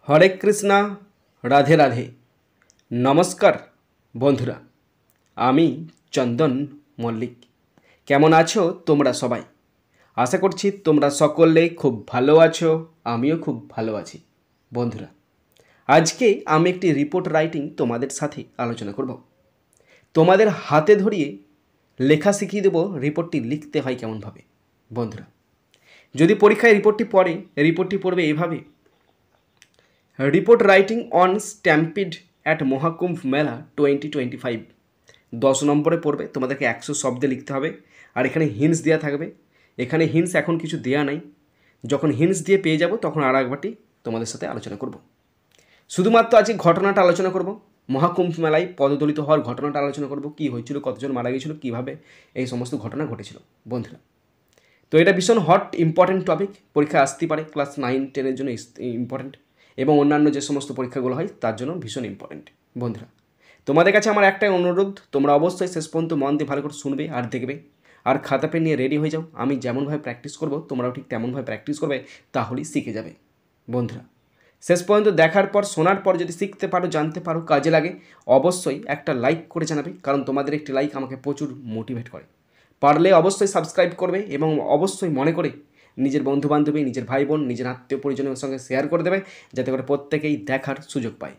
হরে কৃষ্ণা, রাধে রাধে। নমস্কার বন্ধুরা, আমি চন্দন মল্লিক। কেমন আছো তোমরা সবাই? আশা করছি তোমরা সকলেই খুব ভালো আছো, আমিও খুব ভালো আছি। বন্ধুরা, আজকে আমি একটি রিপোর্ট রাইটিং তোমাদের সাথে আলোচনা করব। তোমাদের হাতে ধরিয়ে লেখা শিখিয়ে দেবো রিপোর্টটি লিখতে হয় কেমনভাবে। বন্ধুরা, যদি পরীক্ষায় রিপোর্টটি পড়বে এইভাবে: report writing on Stampede at Maha Kumbh মেলা 2025। 10 নম্বরে পড়বে, তোমাদেরকে 100 শব্দে লিখতে হবে। আর এখানে হিন্টস দেওয়া থাকবে। এখানে হিন্টস এখন কিছু দেওয়া নাই, যখন হিন্টস দিয়ে পেয়ে যাব তখন আর একবারটি তোমাদের সাথে আলোচনা করব। শুধুমাত্র আজকে ঘটনাটা আলোচনা করব, মহাকুম্ভ মেলায় পদদলিত হওয়ার ঘটনাটা আলোচনা করব। কী হয়েছিল, কতজন মারা গিয়েছিল, কীভাবে এই সমস্ত ঘটনা ঘটেছিল। বন্ধুরা, তো এটা ভীষণ হট ইম্পর্টেন্ট টপিক, পরীক্ষা আসতে পারে। ক্লাস 9-10-এর জন্য ইম্পর্টেন্ট, এবং অন্যান্য যে সমস্ত পরীক্ষাগুলো হয় তার জন্য ভীষণ ইম্পর্টেন্ট। বন্ধুরা, তোমাদের কাছে আমার একটাই অনুরোধ, তোমরা অবশ্যই শেষ পর্যন্ত মন দিয়ে ভালো করে শুনবে আর দেখবে, আর খাতা পেন নিয়ে রেডি হয়ে যাও। আমি যেমনভাবে প্র্যাকটিস করব তোমরাও ঠিক তেমনভাবে প্র্যাকটিস করবে, তাহলেই শিখে যাবে। বন্ধুরা, শেষ পর্যন্ত দেখার পর, শোনার পর যদি শিখতে পারো, জানতে পারো, কাজে লাগে, অবশ্যই একটা লাইক করে জানাবে, কারণ তোমাদের একটি লাইক আমাকে প্রচুর মোটিভেট করে। পারলে অবশ্যই সাবস্ক্রাইব করবে, এবং অবশ্যই মনে করে নিজের বন্ধুবান্ধবী, নিজের ভাই বোন, নিজের আত্মীয় পরিজনের সঙ্গে শেয়ার করে দেবে, যাতে করে প্রত্যেকেই দেখার সুযোগ পায়।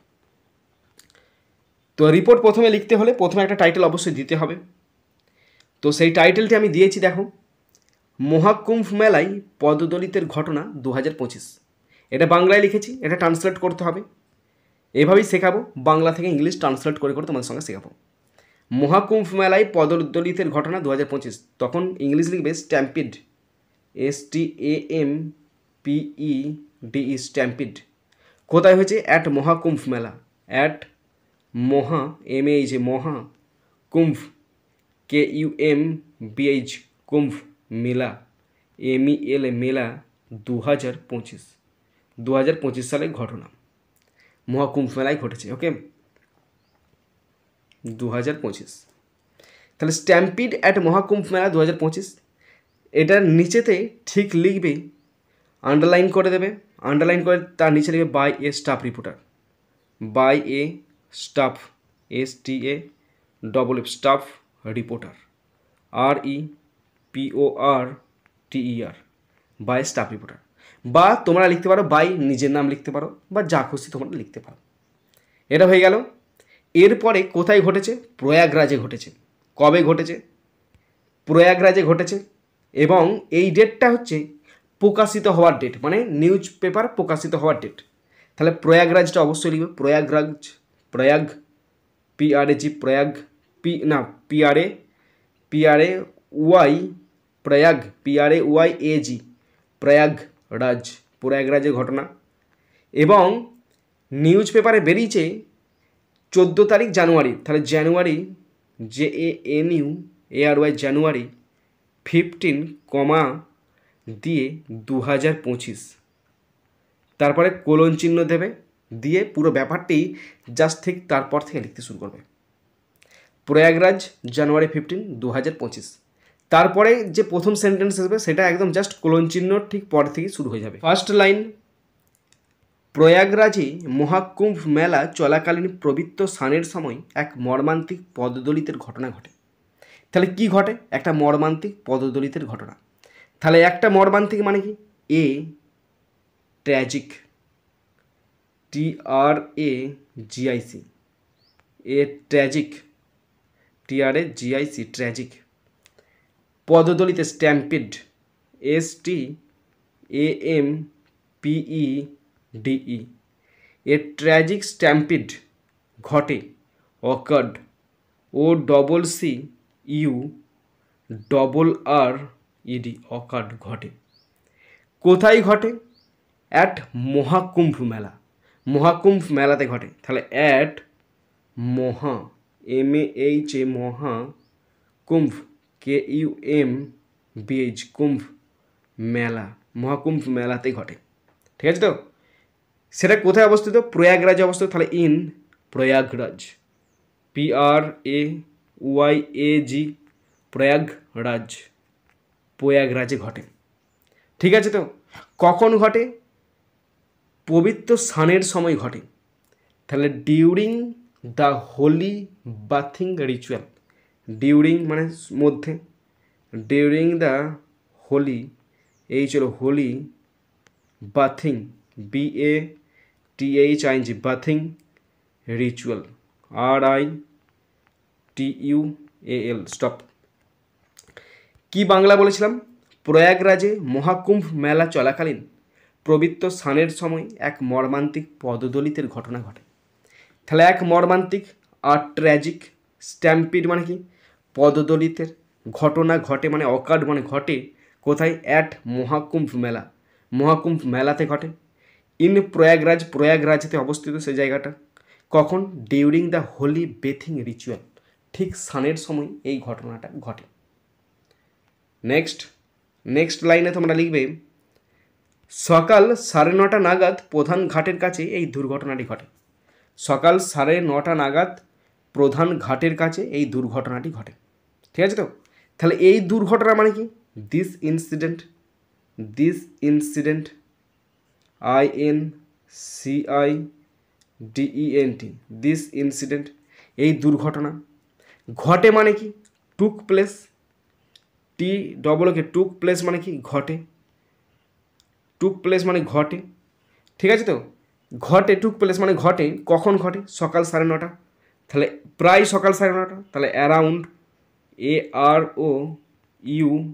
তো রিপোর্ট প্রথমে লিখতে হলে প্রথমে একটা টাইটেল অবশ্যই দিতে হবে। তো সেই টাইটেলটি আমি দিয়েছি, দেখো, মহাকুম্ভ মেলায় পদদলিতের ঘটনা 2025। এটা বাংলায় লিখেছি, এটা ট্রান্সলেট করতে হবে। এভাবেই শেখাবো, বাংলা থেকে ইংলিশ ট্রান্সলেট করে করে তোমাদের সঙ্গে শেখাবো। মহাকুম্ভ মেলায় পদদলিতের ঘটনা 2025, তখন ইংলিশ লিখবে স্ট্যাম্পিড, STAMPEDE, স্ট্যাম্পিড। কোথায় হয়েছে? অ্যাট মহাকুম্ভ মেলা। অ্যাট মহা, MAH, মহা, কুম্ভ, KUMBH, কুম্ভ, মেলা, MEL, মেলা, 2025 সালের ঘটনা। মহাকুম্ভ মেলায় ঘটেছে। ওকে, 2025। তাহলে স্ট্যাম্পিড অ্যাট মহাকুম্ভ মেলা 2025, এটার নিচেতে ঠিক লিখবে, আন্ডারলাইন করে দেবে। আন্ডারলাইন করে তার নিচে লিখবে by a staff reporter. By a staff, STAFF, staff reporter, REPORTER, by staff reporter. বা তোমরা লিখতে পারো বাই নিজের নাম লিখতে পারো, বা যা খুশি তোমরা লিখতে পারো। এটা হয়ে গেল। এরপরে কোথায় ঘটেছে? প্রয়াগরাজে ঘটেছে। কবে ঘটেছে? প্রয়াগরাজে ঘটেছে, এবং এই ডেটটা হচ্ছে প্রকাশিত হওয়ার ডেট, মানে নিউজ পেপার প্রকাশিত হওয়ার ডেট। তাহলে প্রয়াগরাজটা অবশ্যই লিখবে, Prayagraj, Prayag, PRAG, Prayag, PRAY, Prayag, PRAYAG, Prayagraj, প্রয়াগরাজের ঘটনা। এবং নিউজ পেপারে বেরিয়েছে 14 তারিখ জানুয়ারি। তাহলে জানুয়ারি, JANUARY, জানুয়ারি 15, দিয়ে 2025, তারপরে কোলন চিহ্ন দেবে, দিয়ে পুরো ব্যাপারটি জাস্ট ঠিক তারপর থেকে লিখতে শুরু করবে। প্রয়াগরাজ, জানুয়ারি 15, 2025। তারপরে যে প্রথম সেন্টেন্স আসবে সেটা একদম জাস্ট কোলন চিহ্ন ঠিক পর থেকে শুরু হয়ে যাবে। ফার্স্ট লাইন, প্রয়াগরাজে মহাকুম্ভ মেলা চলাকালীন পবিত্র স্নানের সময় এক মর্মান্তিক পদদলিতের ঘটনা ঘটে। তাহলে কি ঘটে? একটা মর্মান্তিক পদদলিতের ঘটনা। তাহলে একটা মর্মান্তিক মানে কি? Tragic, TRAGIC, tragic, TRAGIC, tragic. পদদলিতে স্ট্যাম্পিড, STAMPEDE, ট্র্যাজিক স্ট্যাম্পিড ঘটে। অকার্ড, OCCURRED, অকার্ড, ঘটে। কোথায় ঘটে? অ্যাট মহাকুম্ভ মেলা, মহাকুম্ভ মেলাতে ঘটে। তাহলে অ্যাট মহা, MAH, মহা, কুম্ভ, KUMBH, কুম্ভ, মেলা, মহাকুম্ভ মেলাতে ঘটে। ঠিক আছে তো? সেটা কোথায় অবস্থিত? প্রয়াগরাজে অবস্থিত। তাহলে ইন প্রয়াগরাজ, PRAYAG, প্রয়াগরাজ, প্রয়াগরাজে ঘটে। ঠিক আছে তো? কখন ঘটে? পবিত্র স্নানের সময় ঘটে, তাহলে during the holy bathing ritual. During মানে মধ্যে, ডিউরিং দ্য হোলি, এই চলো holy bathing, BATHING, bathing ritual, RITUAL, stop. কি বাংলা বলেছিলাম? প্রয়াগরাজে মহাকুম্ভ মেলা চলাকালীন পবিত্র স্নানের সময় এক মর্মান্তিক পদদলিতের ঘটনা ঘটে। তাহলে এক মর্মান্তিক আর ট্র্যাজিক, স্ট্যাম্পিড মানে কি পদদলিতের ঘটনা ঘটে, মানে অকার্ড মানে ঘটে কোথায়? অ্যাট মহাকুম্ভ মেলা, মহাকুম্ভ মেলাতে ঘটে। ইন প্রয়াগরাজ, প্রয়াগরাজতে অবস্থিত সেই জায়গাটা। কখন? ডিউরিং দ্য হোলি বেথিং রিচুয়াল, ঠিক স্নানের সময় এই ঘটনাটা ঘটে। নেক্সট লাইনে তোমরা লিখবে সকাল 9:30 নাগাদ প্রধান ঘাটের কাছে এই দুর্ঘটনাটি ঘটে। সকাল 9:30 নাগাদ প্রধান ঘাটের কাছে এই দুর্ঘটনাটি ঘটে। ঠিক আছে তো? তাহলে এই দুর্ঘটনা মানে কি? This incident, INCIDENT, this incident, এই দুর্ঘটনা ঘটে মানে কি? টুক প্লেস, টুক প্লেস মানে কি? ঘটে। টুক প্লেস মানে ঘটে, ঠিক আছে তো? ঘটে, টুক প্লেস মানে ঘটে। কখন ঘটে? সকাল 9:30, তাহলে প্রায় সকাল 9:30, তাহলে অ্যারাউন্ড,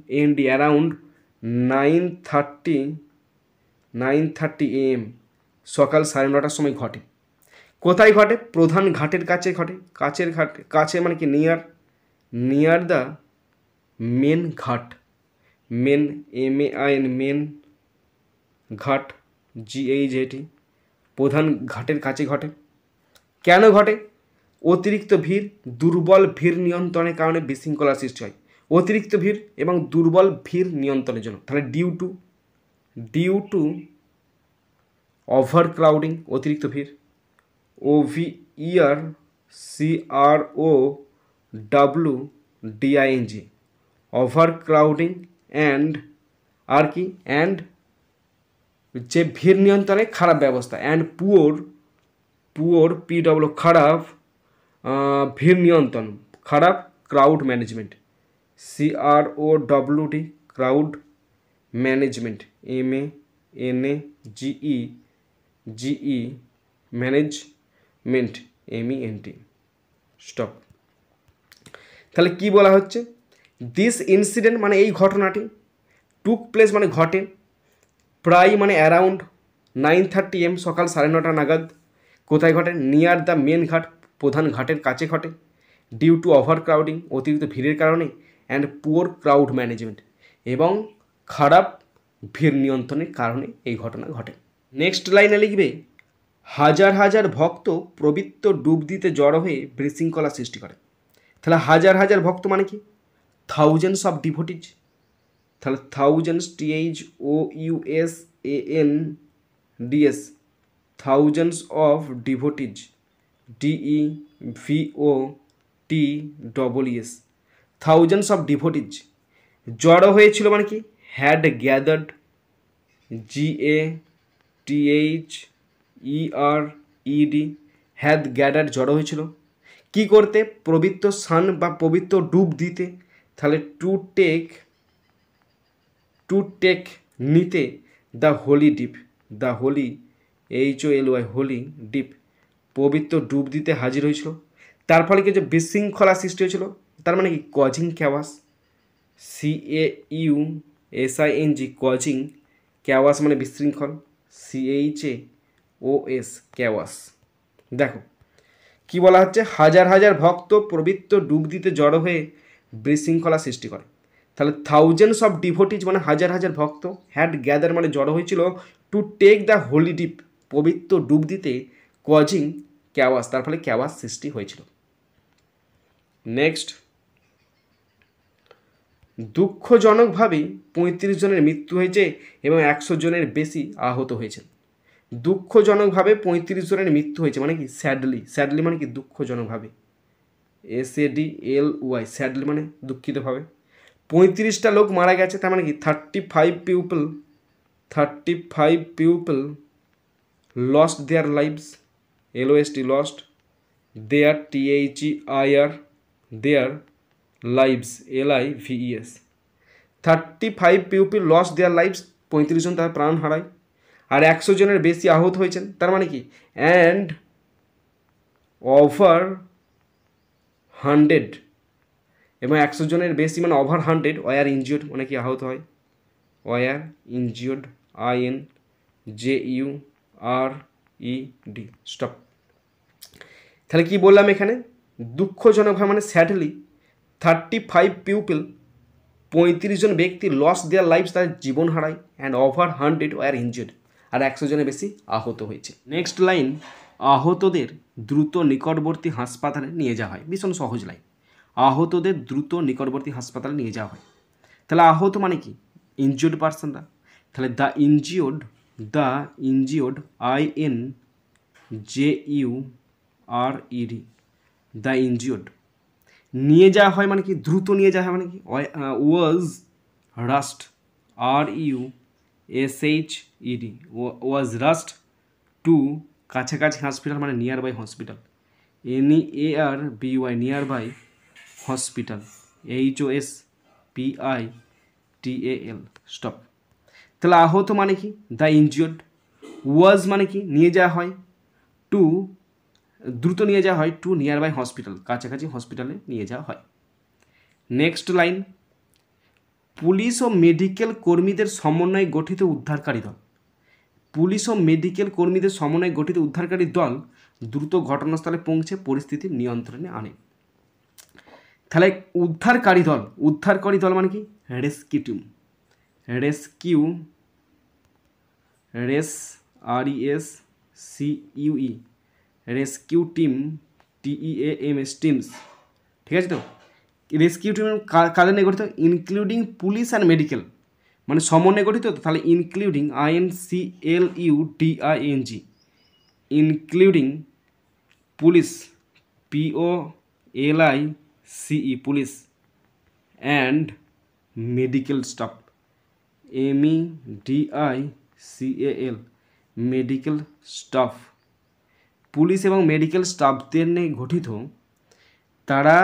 AROUND, অ্যারাউন্ড 9:30 AM, সকাল 9:30 সময় ঘটে। কোথায় ঘটে? প্রধান ঘাটের কাছে ঘটে। কাছের ঘাট, কাছে মানে কি? নিয়ার দ্য মেন ঘাট, মেন, MAIN, মেন ঘাট, GHAT, প্রধান ঘাটের কাছে ঘটে। কেন ঘটে? অতিরিক্ত ভিড়, দুর্বল ভিড় নিয়ন্ত্রণের কারণে বিশৃঙ্খলার সৃষ্টি হয়। অতিরিক্ত ভিড় এবং দুর্বল ভিড় নিয়ন্ত্রণের জন্য, তাহলে ডিউ টু ওভার ক্রাউডিং, অতিরিক্ত ভিড়, OVERCROWDING, ওভার ক্রাউডিং, অ্যান্ড আর কি? অ্যান্ড যে ভিড় নিয়ন্ত্রণে খারাপ ব্যবস্থা, অ্যান্ড পুওর, PW, খারাপ ভিড় নিয়ন্ত্রণ, খারাপ crowd management, CROWD, crowd management, MANAGE, management, MENT, stop. তাহলে কি বলা হচ্ছে? দিস ইনসিডেন্ট মানে এই ঘটনাটি, টুক প্লেস মানে ঘটে, প্রায় মানে অ্যারাউন্ড 9:30 AM, সকাল 9:30 নাগাদ। কোথায় ঘটে? নিয়ার দ্য মেন ঘাট, প্রধান ঘাটের কাছে ঘটে। ডিউ টু ওভার ক্রাউডিং, অতিরিক্ত ভিড়ের কারণে, অ্যান্ড পুওর ক্রাউড ম্যানেজমেন্ট, এবং খারাপ ভিড় নিয়ন্ত্রণের কারণে এই ঘটনা ঘটে। নেক্সট লাইনে লিখবে হাজার হাজার ভক্ত পবিত্র ডুব দিতে জড়ো হয়ে বিশৃঙ্খলা সৃষ্টি করে। তাহলে হাজার হাজার ভক্ত মানে কি? থাউজেন্ডস অফ ডিভোটিজ, তাহলে thousands, THOUSANDS, thousands of devotees, DEVOTEES, thousands of devotees জড়ো হয়েছিল মানে কি? Had gathered, GATHERED, had gathered, জড়ো হয়েছিল। কি করতে? পবিত্র স্নান বা পবিত্র ডুব দিতে। তাহলে টু টেক নিতে, the holy dip, the holy, HOLY, holy dip, পবিত্র ডুব দিতে হাজির হয়েছিল। তার ফলে কি যে বিশৃঙ্খলা সৃষ্টি হয়েছিল, তার মানে কি? Causing chaos, CAUSING, causing, chaos মানে বিশৃঙ্খল, CHAOS, ক্যাওয়াস। দেখো কি বলা হচ্ছে? হাজার হাজার ভক্ত পবিত্র ডুব দিতে জড়ো হয়ে বিশৃঙ্খলা সৃষ্টি করে। তাহলে থাউজেন্ডস অফ ডিভোটিজ মানে হাজার হাজার ভক্ত, হ্যাড গ্যাদার মানে জড়ো হয়েছিল, to take the holy dip, পবিত্র ডুব দিতে, কজিং ক্যাওয়াস, তার ফলে ক্যাওয়াস সৃষ্টি হয়েছিল। নেক্সট, দুঃখজনকভাবে 35 জনের মৃত্যু হয়েছে এবং 100 জনের বেশি আহত হয়েছে। দুঃখজনকভাবে 35 জনের মৃত্যু হয়েছে মানে কি? স্যাডলি মানে কি? দুঃখজনকভাবে, SADLY, স্যাডলি মানে দুঃখিতভাবে। 35টা লোক মারা গেছে, তার মানে কি? 35 people lost their lives, LOST lost, their THEIR their lives LIVES। 35 people lost their lives, 35 জন তার প্রাণ হারায়, আর 100 জনের বেশি আহত হয়েছেন। তার মানে কি অ্যান্ড ওভার 100, এবং 100 জনের বেশি মানে ওভার 100 ওয়ার ইনজিওর্ড, মানে কি আহত হয়, ওয়ার ইনজিওর্ড, INJURED স্টপ। তাহলে কি বললাম এখানে, দুঃখজনকভাবে মানে স্যাডলি 35 পিপল, 35 জন ব্যক্তি লস দেয়ার লাইফ, তার জীবন হারায়, অ্যান্ড ওভার 100 ওয়ার ইনজিওর্ড, আর 100 জনের বেশি আহত হয়েছে। নেক্সট লাইন, আহতদের দ্রুত নিকটবর্তী হাসপাতালে নিয়ে যাওয়া হয়। ভীষণ সহজ লাইন, আহতদের দ্রুত নিকটবর্তী হাসপাতালে নিয়ে যাওয়া হয়। তাহলে আহত মানে কি ইনজিওর্ড পার্সনরা, তাহলে the injured INJURED, the injured. নিয়ে যাওয়া হয় মানে কি দ্রুত নিয়ে যাওয়া হয় মানে কি was rushed, RUSHED, was rushed to কাছাকাছি হসপিটাল মানে nearby hospital, NEARBY nearby hospital, HOSPITAL stop. তাহলে আহত মানে কি দ্য ইনজিওর্ড, ওয়াজ মানে কি নিয়ে যাওয়া হয়, টু দ্রুত নিয়ে যাওয়া হয়, টু নিয়ার বাই হসপিটাল কাছাকাছি হসপিটালে নিয়ে যাওয়া হয়। নেক্সট লাইন, পুলিশ ও মেডিকেল কর্মীদের সমন্বয়ে গঠিত উদ্ধারকারী দল, পুলিশ ও মেডিকেল কর্মীদের সমন্বয়ে গঠিত উদ্ধারকারী দল দ্রুত ঘটনাস্থলে পৌঁছে পরিস্থিতি নিয়ন্ত্রণে আনে। তাহলে উদ্ধারকারী দল মানে কি rescue team, rescue team, TEAMS teams, ঠিক আছে তো। রেস্কিউ টিম কাদের নিয়ে গঠিত, ইনক্লুডিং পুলিশ অ্যান্ড মেডিকেল, মানে সমন্বয়ে গঠিত। তাহলে including INCLUDING, including police, POLICE police, and medical staff, MEDICAL medical staff, police এবং মেডিকেল স্টাফদের নিয়ে গঠিত, তারা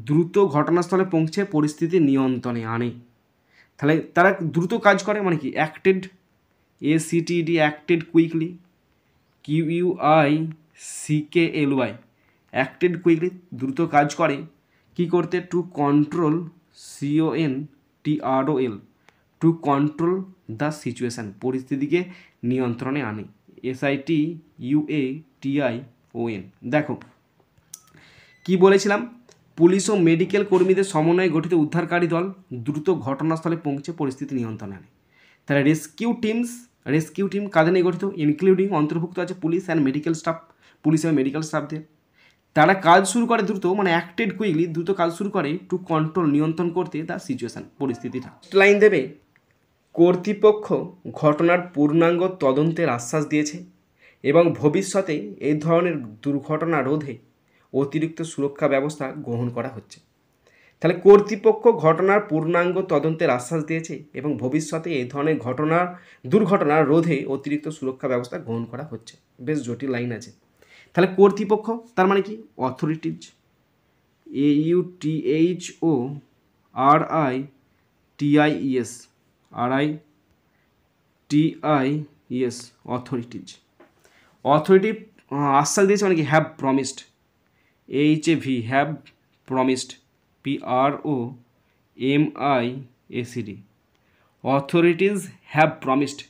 দ্রুত ঘটনাস্থলে পৌঁছে পরিস্থিতি নিয়ন্ত্রণে আনে। তাহলে তারা দ্রুত কাজ করে মানে কি acted, ACTED acted quickly, QUICKLY acted quickly, দ্রুত কাজ করে কি করতে, to control, CONTROL to control the situation, পরিস্থিতিকে নিয়ন্ত্রণে আনে, SITUATION। দেখো কি বলেছিলাম, পুলিশ ও মেডিকেল কর্মীদের সমন্বয়ে গঠিত উদ্ধারকারী দল দ্রুত ঘটনাস্থলে পৌঁছে পরিস্থিতি নিয়ন্ত্রণে আনে। তাহলে রেস্কিউ টিম কাদের নিয়ে গঠিত, ইনক্লুডিং অন্তর্ভুক্ত আছে police and medical staff, police এবং মেডিকেল স্টাফদের। তারা কাজ শুরু করে দ্রুত মানে অ্যাক্টেড কুইকলি, দ্রুত কাজ শুরু করে টু কন্ট্রোল নিয়ন্ত্রণ করতে দ্য সিচুয়েশান, পরিস্থিতিটা। লাইন দেবে, কর্তৃপক্ষ ঘটনার পূর্ণাঙ্গ তদন্তের আশ্বাস দিয়েছে এবং ভবিষ্যতে এই ধরনের দুর্ঘটনা রোধে অতিরিক্ত সুরক্ষা ব্যবস্থা গ্রহণ করা হচ্ছে। তাহলে কর্তৃপক্ষ ঘটনার পূর্ণাঙ্গ তদন্তের আশ্বাস দিয়েছে এবং ভবিষ্যতে এই ধরনের দুর্ঘটনা রোধে অতিরিক্ত সুরক্ষা ব্যবস্থা গ্রহণ করা হচ্ছে। বেশ জটিল লাইন আছে। তাহলে কর্তৃপক্ষ তার মানে কি অথরিটিজ, AUTHORITIES অথরিটিজ। অথরিটি আশ্বাস দিয়েছে মানে কি have promised, HAV have promised, PROMISED authorities have promised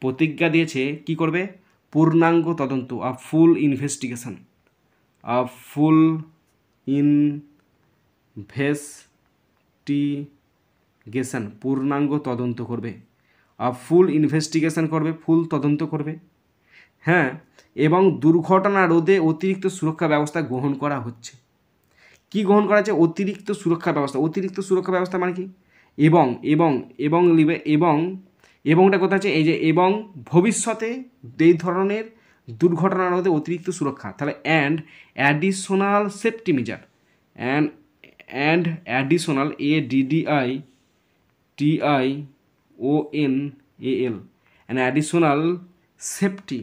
প্রতিজ্ঞা দিয়েছে কি করবে, পূর্ণাঙ্গ তদন্ত, আ ফুল ইনভেস্টিগেশন, পূর্ণাঙ্গ তদন্ত করবে, ফুল ইনভেস্টিগেশন করবে, ফুল তদন্ত করবে, হ্যাঁ, এবং দুর্ঘটনা রোধে অতিরিক্ত সুরক্ষা ব্যবস্থা গ্রহণ করা হচ্ছে। কি গ্রহণ করা হচ্ছে, অতিরিক্ত সুরক্ষা ব্যবস্থা। অতিরিক্ত সুরক্ষা ব্যবস্থা মানে কি এবংটা কোথায় আছে, এই যে এবং ভবিষ্যতে এই ধরনের দুর্ঘটনা রোধে অতিরিক্ত সুরক্ষা। তাহলে and additional safety measure, and additional ADDITIONAL and additional safety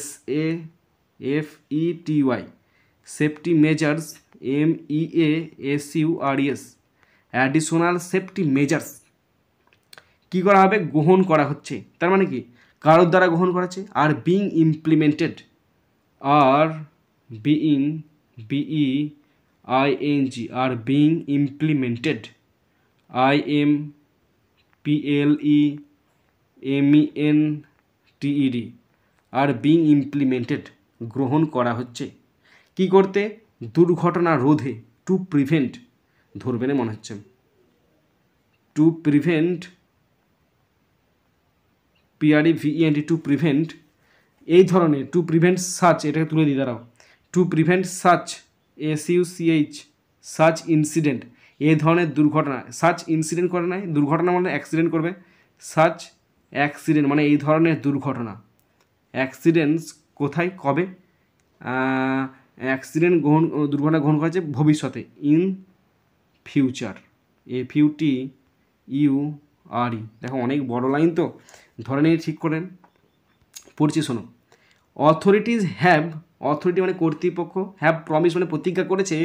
SAFETY, safety measures, MEASURES, additional safety measures কী করা হবে? গ্রহণ করা হচ্ছে। তার মানে কি? কারোর দ্বারা গ্রহণ করা হচ্ছে। Are being implemented, are being, BEING, are being implemented, IMPLEMENTED, are being implemented গ্রহণ করা হচ্ছে। কি করতে? দুর্ঘটনা রোধে, টু প্রিভেন্ট, ধরবে না মনে হচ্ছে, to prevent, PREVENT, to prevent এই ধরনের, টু প্রিভেন্ট সাচ, এটাকে তুলে দিই দাঁড়াও, to prevent such, SUCH, such incident, এই ধরনের দুর্ঘটনা। সাচ ইনসিডেন্ট করে নাই, দুর্ঘটনা মানে অ্যাক্সিডেন্ট করবে, সাচ অ্যাক্সিডেন্ট মানে এই ধরনের দুর্ঘটনা। অ্যাক্সিডেন্টস কোথায়, কবে? অ্যাক্সিডেন্ট দুর্ঘটনা গ্রহণ করা হচ্ছে ভবিষ্যতে, ইন ফিউচার, FUTURE। দেখো অনেক বড় লাইন তো, ধরে নিয়ে ঠিক করেন। পড়ছি শোনো। অথরিটিজ হ্যাভ, অথরিটি মানে কর্তৃপক্ষ, হ্যাভ প্রমিস মানে প্রতিজ্ঞা করেছে,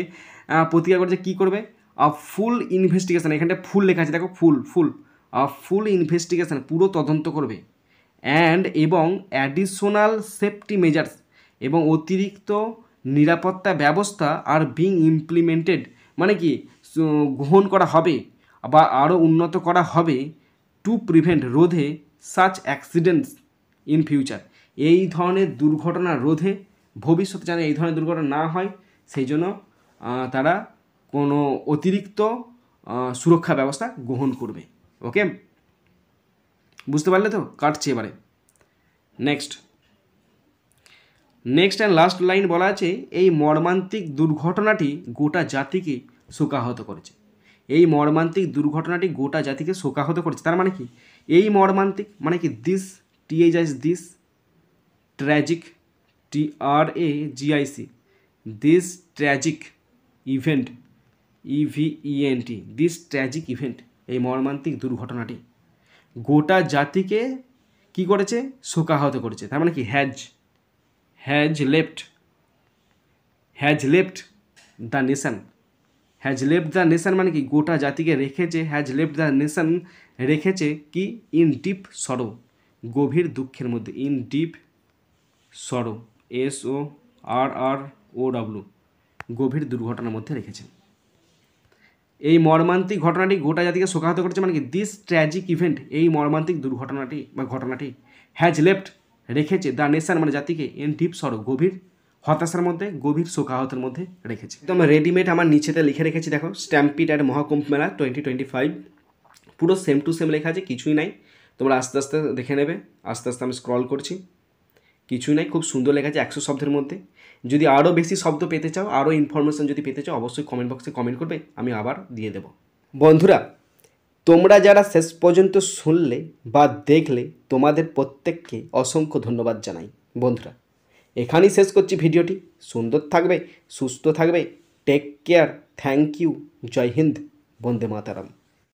কী করবে? আ ফুল ইনভেস্টিগেশন, এখানটা ফুল লেখা আছে দেখো, ফুল ফুল ইনভেস্টিগেশন, পুরো তদন্ত করবে। অ্যান্ড এবং অ্যাডিশনাল সেফটি মেজার্স, এবং অতিরিক্ত নিরাপত্তা ব্যবস্থা আর বিং ইমপ্লিমেন্টেড মানে কি গ্রহণ করা হবে বা আরও উন্নত করা হবে, টু প্রিভেন্ট রোধে সাচ অ্যাক্সিডেন্টস ইন ফিউচার, এই ধরনের দুর্ঘটনা রোধে, ভবিষ্যতে যেন এই ধরনের দুর্ঘটনা না হয় সেই জন্য তারা কোনো অতিরিক্ত সুরক্ষা ব্যবস্থা গ্রহণ করবে। ওকে, বুঝতে পারলে তো? কাটছে এবারে। নেক্সট অ্যান্ড লাস্ট লাইন বলা আছে, এই মর্মান্তিক দুর্ঘটনাটি গোটা জাতিকে শোকাহত করেছে। এই মর্মান্তিক দুর্ঘটনাটি গোটা জাতিকে শোকাহত করেছে। তার মানে কি? এই মর্মান্তিক মানে কি? This, THIS, tragic, TRAGIC, this tragic event, EVENT, this tragic event, এই মর্মান্তিক দুর্ঘটনাটি গোটা জাতিকে কি করেছে? শোকাহত করেছে। তার মানে কি? Has left the nation, has left the nation মানে কি? গোটা জাতিকে রেখেছে, হ্যাজ লেফট দ্য নেশন রেখেছে কি? ইন ডিপ সরো, গভীর দুঃখের মধ্যে, ইন ডিপ সরো, SORROW, গভীর দুর্ঘটনার মধ্যে রেখেছে। এই মর্মান্তিক ঘটনাটি গোটা জাতিকে শোকাহত করেছে মানে কি? দিস ট্র্যাজিক ইভেন্ট, এই মর্মান্তিক দুর্ঘটনাটি বা ঘটনাটি, হ্যাজ লেফট রেখেছে, দ্য নেশন মানে জাতিকে, ইন ডিপ সরো, গভীর হতাশার মধ্যে, গভীর শোকাহতের মধ্যে রেখেছে। একদম রেডিমেড আমার নিচেতে লিখে রেখেছি দেখো, স্ট্যাম্পিড অ্যাট মহাকুম্ভ মেলা 2025, পুরো সেম টু সেম লেখা আছে, কিছুই নাই, তোমরা আস্তে আস্তে দেখে নেবে। আস্তে আস্তে আমি স্ক্রল করছি, কিছুই নাই, খুব সুন্দর লেখা আছে 100 শব্দের মধ্যে। যদি আরও বেশি শব্দ পেতে চাও, আরও ইনফরমেশান যদি পেতে চাও, অবশ্যই কমেন্ট বক্সে কমেন্ট করবে, আমি আবার দিয়ে দেব। বন্ধুরা, তোমরা যারা শেষ পর্যন্ত শুনলে বা দেখলে, তোমাদের প্রত্যেককে অসংখ্য ধন্যবাদ জানাই। বন্ধুরা, এখানেই শেষ করছি ভিডিওটি। সুন্দর থাকবে, সুস্থ থাকবে, টেক কেয়ার, থ্যাংক ইউ, জয় হিন্দ, বন্দে মাতারাম।